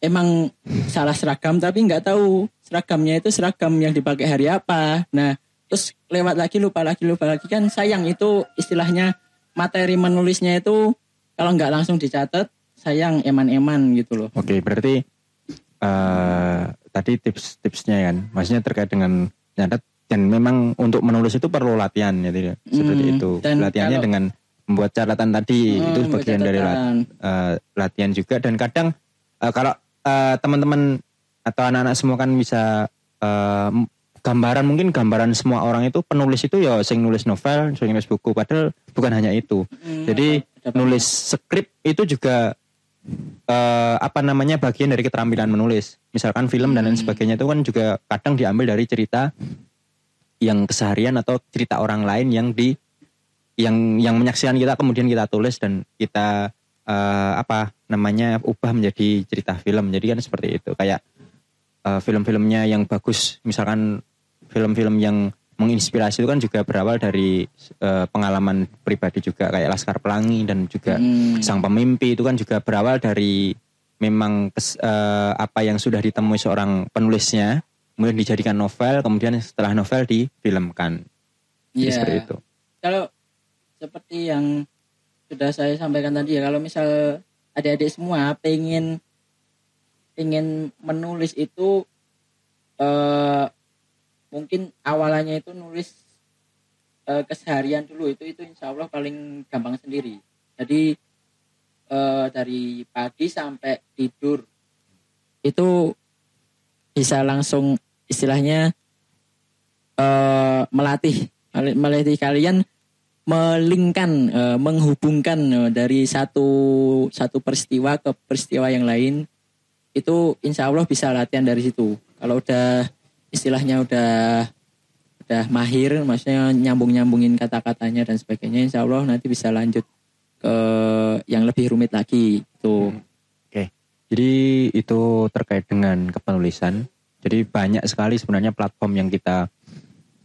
emang salah seragam tapi nggak tahu seragamnya itu seragam yang dipakai hari apa. Nah terus lewat lagi lupa lagi kan sayang. Itu istilahnya materi menulisnya itu kalau nggak langsung dicatat sayang, eman-eman gitu loh. Oke, berarti tadi tips-tipsnya kan, maksudnya terkait dengan nyatet, dan memang untuk menulis itu perlu latihan ya tidak? Seperti itu. Latihannya dengan membuat catatan tadi itu bagian dari latihan juga. Dan kadang kalau teman-teman atau anak-anak semua kan bisa gambaran semua orang itu penulis itu ya sing nulis novel, sing nulis buku, padahal bukan hanya itu. Jadi nulis skrip itu juga bagian dari keterampilan menulis. Misalkan film dan lain sebagainya itu kan juga kadang diambil dari cerita yang keseharian atau cerita orang lain yang menyaksikan kita, kemudian kita tulis dan kita ubah menjadi cerita film. Jadi kan seperti itu. Kayak film-filmnya yang bagus, misalkan film-film yang menginspirasi itu kan juga berawal dari pengalaman pribadi juga, kayak Laskar Pelangi dan juga Sang Pemimpi, itu kan juga berawal dari memang apa yang sudah ditemui seorang penulisnya, kemudian dijadikan novel, kemudian setelah novel difilmkan. Jadi seperti itu. Kalau seperti yang sudah saya sampaikan tadi ya, kalau misal adik-adik semua pengen menulis itu mungkin awalannya itu nulis keseharian dulu, itu insya Allah paling gampang sendiri. Jadi dari pagi sampai tidur itu bisa langsung istilahnya melatih kalian menghubungkan dari satu peristiwa ke peristiwa yang lain. Itu insya Allah bisa latihan dari situ. Kalau udah istilahnya udah mahir, maksudnya nyambungin kata-katanya dan sebagainya, insya Allah nanti bisa lanjut ke yang lebih rumit lagi itu. Oke. Jadi itu terkait dengan kepenulisan. Jadi banyak sekali sebenarnya platform yang kita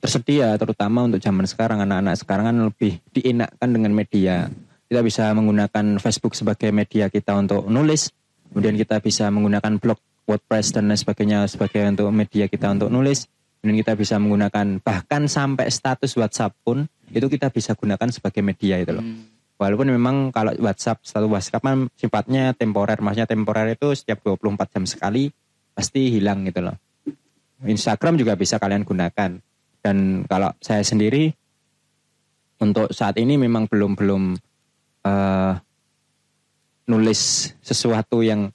tersedia, terutama untuk zaman sekarang. Anak-anak sekarang kan lebih dienakkan dengan media. Kita bisa menggunakan Facebook sebagai media kita untuk nulis, kemudian kita bisa menggunakan blog, WordPress dan lain sebagainya sebagai untuk media kita untuk nulis. Dan kita bisa menggunakan bahkan sampai status WhatsApp pun itu kita bisa gunakan sebagai media itu loh. Walaupun memang kalau status WhatsApp kan sifatnya temporer, maksudnya temporer itu setiap 24 jam sekali pasti hilang gitu loh. Instagram juga bisa kalian gunakan. Dan kalau saya sendiri untuk saat ini memang belum nulis sesuatu yang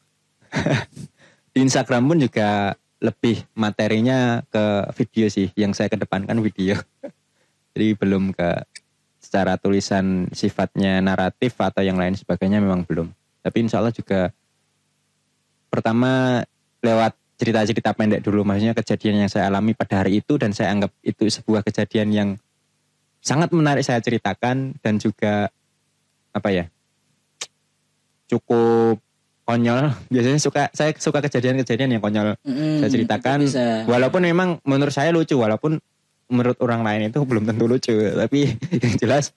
di Instagram pun juga lebih materinya ke video sih, yang saya kedepankan video. Jadi belum ke secara tulisan sifatnya naratif atau yang lain sebagainya memang belum. Tapi insya Allah juga pertama lewat cerita-cerita pendek dulu, maksudnya kejadian yang saya alami pada hari itu dan saya anggap itu sebuah kejadian yang sangat menarik saya ceritakan dan juga cukup konyol. Biasanya saya suka kejadian-kejadian yang konyol saya ceritakan, walaupun memang menurut saya lucu, walaupun menurut orang lain itu belum tentu lucu, tapi yang jelas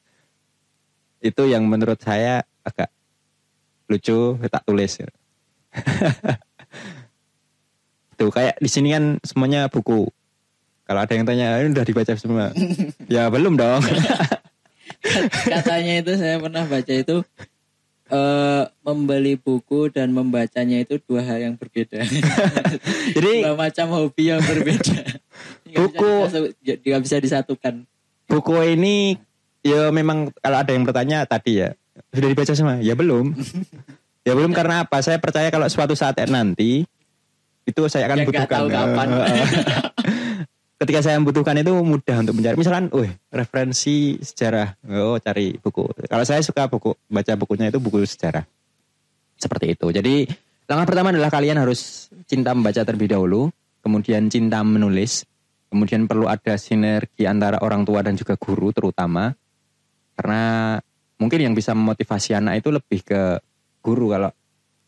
itu yang menurut saya agak lucu tak tulis. Tuh kayak di sini kan semuanya buku. Kalau ada yang tanya, ini udah dibaca semua? Ya belum dong. Katanya itu saya pernah baca itu membeli buku dan membacanya itu dua hal yang berbeda. Jadi dua macam hobi yang berbeda. Nggak bisa disatukan. Buku ini ya memang kalau ada yang bertanya tadi ya sudah dibaca semua? Ya belum. Ya belum karena apa? Saya percaya kalau suatu saat nanti itu saya akan butuhkan. Tahu kapan. Ketika saya membutuhkan itu mudah untuk mencari. Misalkan, referensi sejarah, cari buku. Kalau saya suka baca bukunya itu buku sejarah. Seperti itu. Jadi langkah pertama adalah kalian harus cinta membaca terlebih dahulu, kemudian cinta menulis, kemudian perlu ada sinergi antara orang tua dan juga guru terutama. Karena mungkin yang bisa memotivasi anak itu lebih ke guru kalau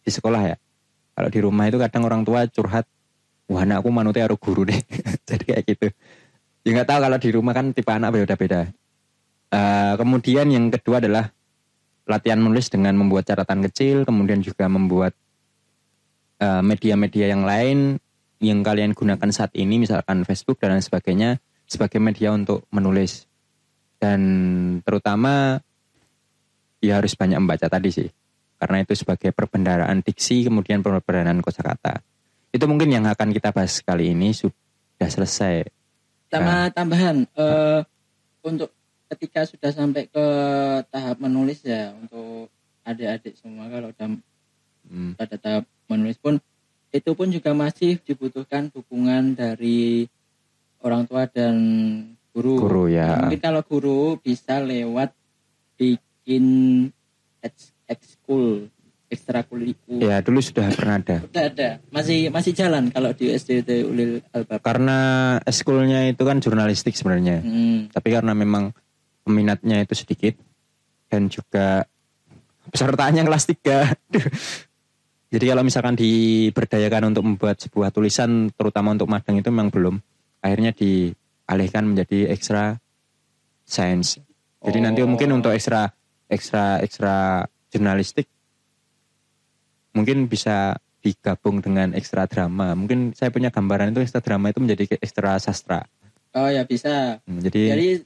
di sekolah ya. Kalau di rumah itu kadang orang tua curhat, wah anakku manutnya harus guru deh. Jadi kayak gitu. Ya gak tahu kalau di rumah kan tipe anak beda-beda. Kemudian yang kedua adalah latihan menulis dengan membuat catatan kecil. Kemudian juga membuat media-media yang lain yang kalian gunakan saat ini. Misalkan Facebook dan lain sebagainya. Sebagai media untuk menulis. Dan terutama ya harus banyak membaca tadi sih. Karena itu sebagai perbendaharaan diksi, kemudian perbendaharaan kosakata. Itu mungkin yang akan kita bahas kali ini sudah selesai. Sama tambahan, untuk ketika sudah sampai ke tahap menulis ya, untuk adik-adik semua kalau udah pada tahap menulis pun, itu pun juga masih dibutuhkan dukungan dari orang tua dan guru. Guru ya. Mungkin kalau guru bisa lewat bikin ekskul, ekstrakurikuler. Ya dulu sudah pernah ada. Sudah ada, masih jalan kalau di SDT Ulil Albab. Karena eskulnya itu kan jurnalistik sebenarnya. Tapi karena memang peminatnya itu sedikit dan juga pesertanya kelas 3. Jadi kalau misalkan diberdayakan untuk membuat sebuah tulisan terutama untuk magang itu memang belum. Akhirnya dialihkan menjadi extra science. Jadi nanti mungkin untuk extra jurnalistik mungkin bisa digabung dengan ekstra drama. Mungkin saya punya gambaran itu ekstra drama itu menjadi ekstra sastra. Oh ya bisa. Jadi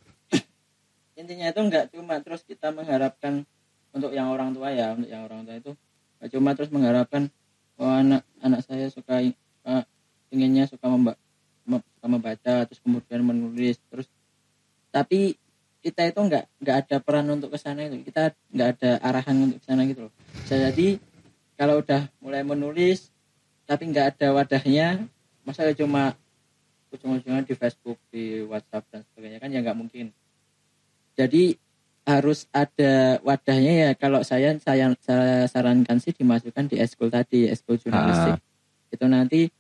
intinya itu enggak cuma terus kita mengharapkan untuk yang orang tua ya, untuk yang orang tua itu enggak cuma terus mengharapkan anak saya suka inginnya suka membaca terus kemudian menulis terus, tapi kita itu enggak ada peran untuk ke sana itu. Kita enggak ada arahan untuk ke sana gitu loh. Jadi kalau udah mulai menulis tapi enggak ada wadahnya, masa cuma ujung-ujungnya di Facebook, di WhatsApp dan sebagainya kan ya enggak mungkin. Jadi harus ada wadahnya ya. Kalau saya sarankan sih dimasukkan di eskul tadi, eskul jurnalistik. Itu nanti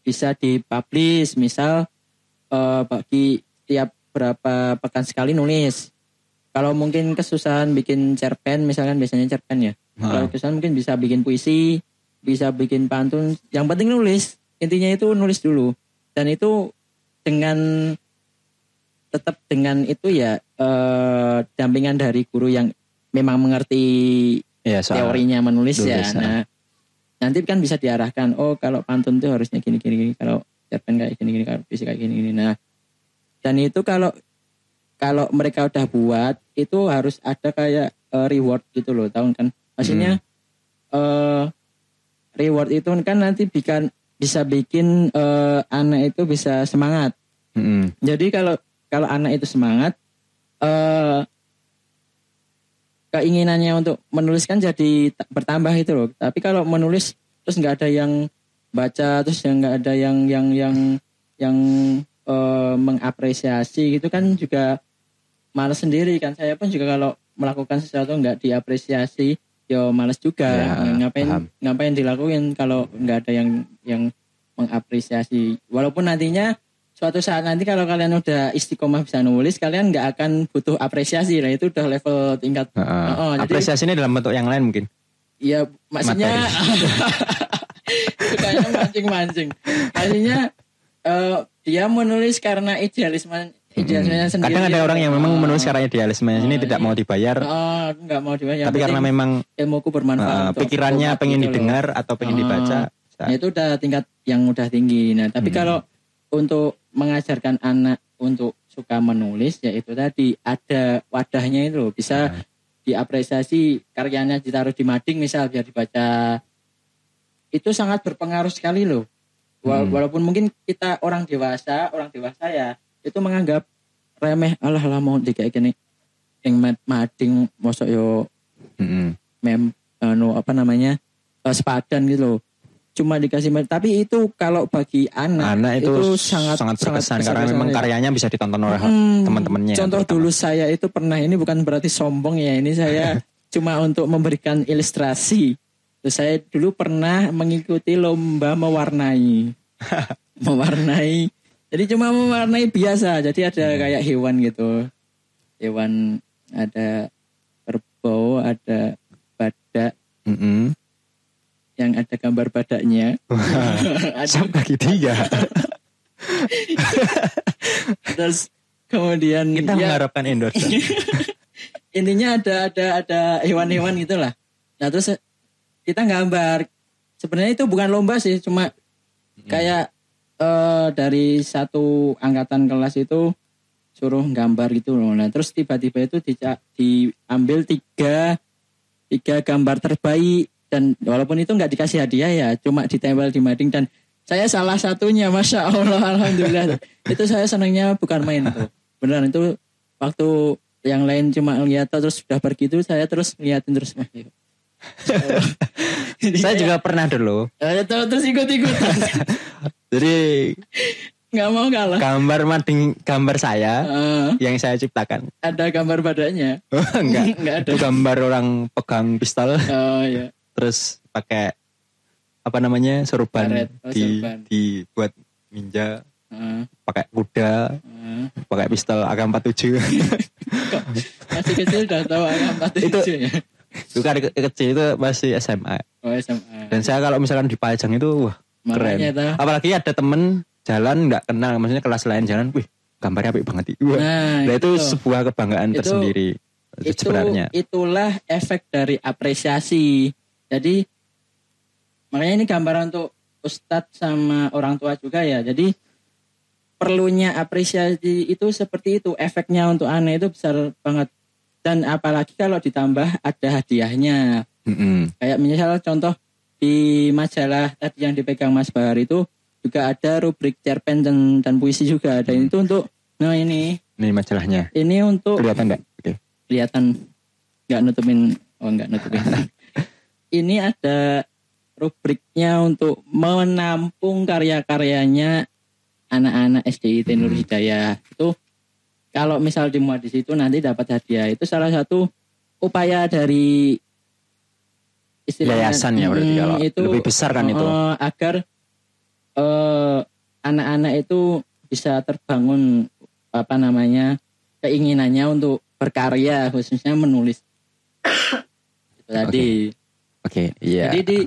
bisa dipublish, misal bagi tiap berapa pekan sekali nulis. Kalau mungkin kesusahan bikin cerpen, misalkan biasanya cerpen ya. Kalau kesusahan mungkin bisa bikin puisi, bisa bikin pantun. Yang penting nulis. Intinya itu nulis dulu. Dan itu tetap dengan itu ya dampingan dari guru yang memang mengerti ya, teorinya menulis ya. Nah, nanti kan bisa diarahkan. Oh, kalau pantun itu harusnya gini. Kalau cerpen kayak gini, kalau puisi kayak gini. Nah, dan itu kalau mereka udah buat itu harus ada kayak reward gitu loh, tahu kan? Maksudnya reward itu kan nanti bisa bikin anak itu bisa semangat. Jadi kalau anak itu semangat, keinginannya untuk menulis kan jadi bertambah itu loh. Tapi kalau menulis terus nggak ada yang baca, terus nggak ada yang mengapresiasi gitu kan juga malas sendiri kan. Saya pun juga kalau melakukan sesuatu nggak diapresiasi, yo malas juga. Ya, ngapain dilakuin kalau nggak ada yang mengapresiasi. Walaupun nantinya suatu saat nanti kalau kalian udah istiqomah bisa nulis, kalian nggak akan butuh apresiasi lah. Itu udah level tingkat. Apresiasi ini dalam bentuk yang lain mungkin. Iya, maksudnya kayaknya mancing-mancing. Maksudnya dia menulis karena idealismenya sendiri. Kadang ada orang yang memang menulis karena idealismenya ini tidak mau dibayar. Nggak mau dibayar. Tapi karena memang ilmuku bermanfaat. Pikirannya pengen didengar atau pengen dibaca. Nah, itu udah tingkat yang udah tinggi. Nah, tapi kalau untuk mengajarkan anak untuk suka menulis, ya itu tadi ada wadahnya itu bisa diapresiasi, karyanya ditaruh di mading misal biar dibaca. Itu sangat berpengaruh sekali loh. Walaupun mungkin kita orang dewasa ya itu menganggap remeh, alah mau kayak gini yang mading mosok yo sepadan gitu loh. Cuma dikasih, tapi itu kalau bagi anak itu sangat berkesan karena memang karyanya bisa ditonton oleh teman-temannya. Contoh dulu saya itu pernah, ini bukan berarti sombong ya, ini saya cuma untuk memberikan ilustrasi. Terus saya dulu pernah mengikuti lomba mewarnai. Jadi cuma mewarnai biasa. Jadi ada kayak hewan gitu. Hewan, ada kerbau, ada badak. Yang ada gambar badaknya. Sampai tiga. Terus kemudian kita mengharapkan endorse. Intinya ada hewan-hewan gitulah. Nah terus kita gambar. Sebenarnya itu bukan lomba sih, cuma kayak dari satu angkatan kelas itu suruh gambar gitu loh. Nah terus tiba-tiba itu diambil tiga gambar terbaik. Dan walaupun itu nggak dikasih hadiah ya, cuma ditempel di mading, dan saya salah satunya, masya Allah, alhamdulillah. Itu saya senangnya bukan main tuh, beneran itu. Waktu yang lain cuma lihat terus sudah pergi itu, saya terus liatin terus. Saya juga pernah dulu. Terus ikut-ikutan. Jadi nggak mau kalah. Gambar saya yang saya ciptakan. Ada gambar badannya? Enggak ada. Itu gambar orang pegang pistol. Oh iya. Terus pakai sorban dibuat ninja, pakai kuda, pakai pistol AK-47. Masih kecil udah tahu AK-47 ya? Bukan kecil, itu masih SMA. Oh SMA. Dan saya kalau misalkan dipajang itu wah keren. Apalagi ada temen jalan nggak kenal, maksudnya kelas lain jalan, wih gambarnya apik banget. Nah itu sebuah kebanggaan tersendiri. Sebenarnya itulah efek dari apresiasi. Jadi makanya ini gambaran untuk ustadz sama orang tua juga ya. Jadi perlunya apresiasi itu seperti itu. Efeknya untuk anak itu besar banget. Dan apalagi kalau ditambah ada hadiahnya. Kayak misal contoh di majalah tadi yang dipegang Mas Bahar itu juga ada rubrik cerpen dan puisi juga. Dan itu untuk, nah ini majalahnya. Ini untuk kelihatan enggak? Okay. Kelihatan. Enggak nutupin. Ini ada rubriknya untuk menampung karya-karyanya anak-anak SDIT Nur Hidayah. Itu kalau misal dimuat di situ nanti dapat hadiah. Itu salah satu upaya dari yayasan ya berarti kalau itu, lebih besar kan itu. Agar anak-anak itu bisa terbangun keinginannya untuk berkarya, khususnya menulis. Itu tadi. Oke, iya. Jadi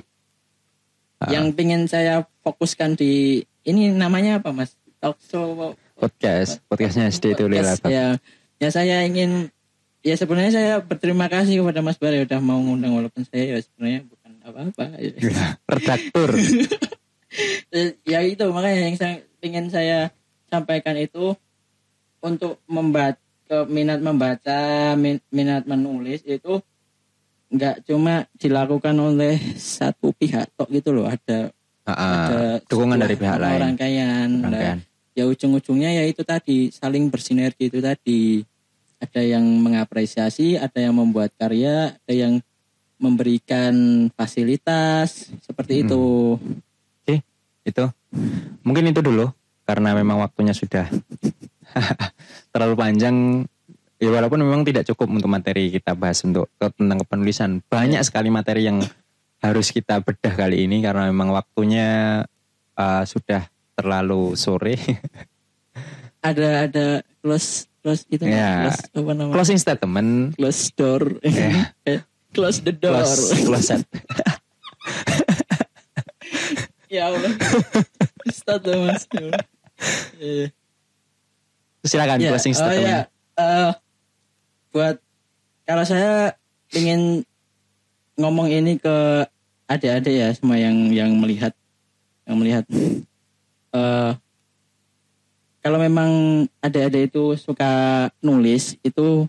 yang pengen saya fokuskan di ini namanya apa Mas? Talk show podcastnya SD itu Lila. Ya saya ingin, ya sebenarnya saya berterima kasih kepada Mas Bahar udah mau ngundang, walaupun saya ya sebenarnya bukan apa-apa. Redaktur. Ya itu makanya yang ingin saya sampaikan itu untuk minat membaca, minat menulis itu nggak cuma dilakukan oleh satu pihak tok gitu loh, ada dukungan dari pihak lain, rangkaian. Ya ujung-ujungnya ya itu tadi, saling bersinergi itu tadi. Ada yang mengapresiasi, ada yang membuat karya, ada yang memberikan fasilitas seperti itu. Oke, itu mungkin itu dulu karena memang waktunya sudah terlalu panjang. Ya walaupun memang tidak cukup untuk materi kita bahas untuk tentang kepenulisan. Banyak sekali materi yang harus kita bedah kali ini karena memang waktunya sudah terlalu sore. Ada close itu Ya, close apa namanya? closing statement. Close door. Close the door. Close. Ya Allah. Start dong Mas. Silakan closing statement. Buat kalau saya ingin ngomong ini ke adik-adik ya, semua yang melihat kalau memang adik-adik itu suka nulis itu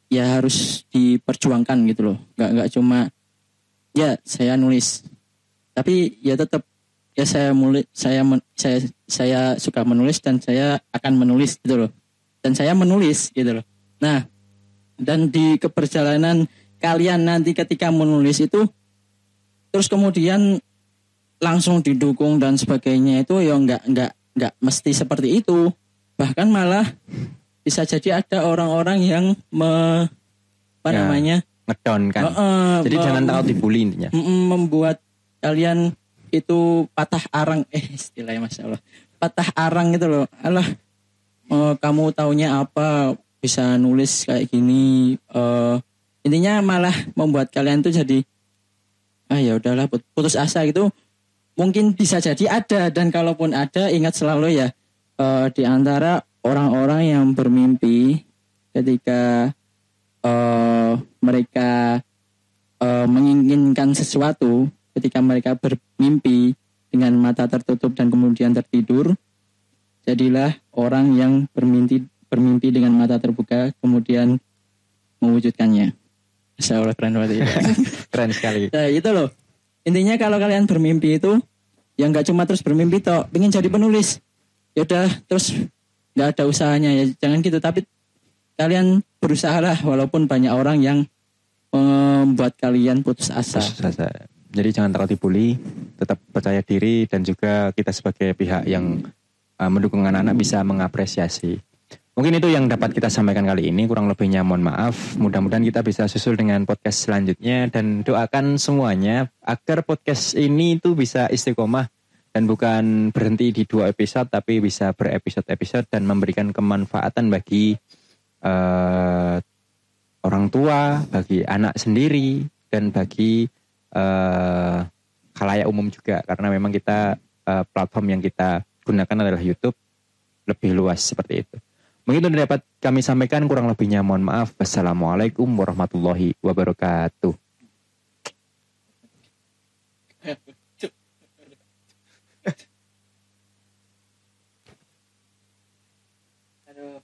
ya harus diperjuangkan gitu loh. Nggak cuma ya saya nulis, tapi ya tetap ya saya suka menulis dan saya akan menulis gitu loh, dan saya menulis gitu loh. Nah, dan di keperjalanan kalian nanti ketika menulis itu terus kemudian langsung didukung dan sebagainya itu ya nggak mesti seperti itu. Bahkan malah bisa jadi ada orang-orang yang ngedown kan. Jadi jangan takut dibully intinya. Membuat kalian itu patah arang istilahnya Masya Allah. Patah arang gitu loh. Alah, kamu taunya apa bisa nulis kayak gini. Intinya malah membuat kalian tuh jadi ya udahlah putus asa gitu. Mungkin bisa jadi ada, dan kalaupun ada ingat selalu ya di antara orang-orang yang bermimpi ketika mereka menginginkan sesuatu, ketika mereka bermimpi dengan mata tertutup dan kemudian tertidur, jadilah orang yang bermimpi dengan mata terbuka kemudian mewujudkannya. Insya Allah keren banget ya. Keren sekali. Nah, itu loh. Intinya kalau kalian bermimpi itu ya nggak cuma terus bermimpi toh, pengen jadi penulis. Ya udah terus nggak ada usahanya ya, jangan gitu. Tapi kalian berusaha lah walaupun banyak orang yang membuat kalian putus asa. Jadi jangan takut dibully, tetap percaya diri, dan juga kita sebagai pihak yang mendukung anak-anak bisa mengapresiasi. Mungkin itu yang dapat kita sampaikan kali ini, kurang lebihnya mohon maaf. Mudah-mudahan kita bisa susul dengan podcast selanjutnya, dan doakan semuanya agar podcast ini itu bisa istiqomah dan bukan berhenti di 2 episode, tapi bisa berepisode-episode dan memberikan kemanfaatan bagi orang tua, bagi anak sendiri, dan bagi khalayak umum juga. Karena memang kita platform yang kita gunakan adalah YouTube, lebih luas seperti itu. Mungkin itu dapat kami sampaikan, kurang lebihnya mohon maaf. Wassalamualaikum warahmatullahi wabarakatuh. Aduh.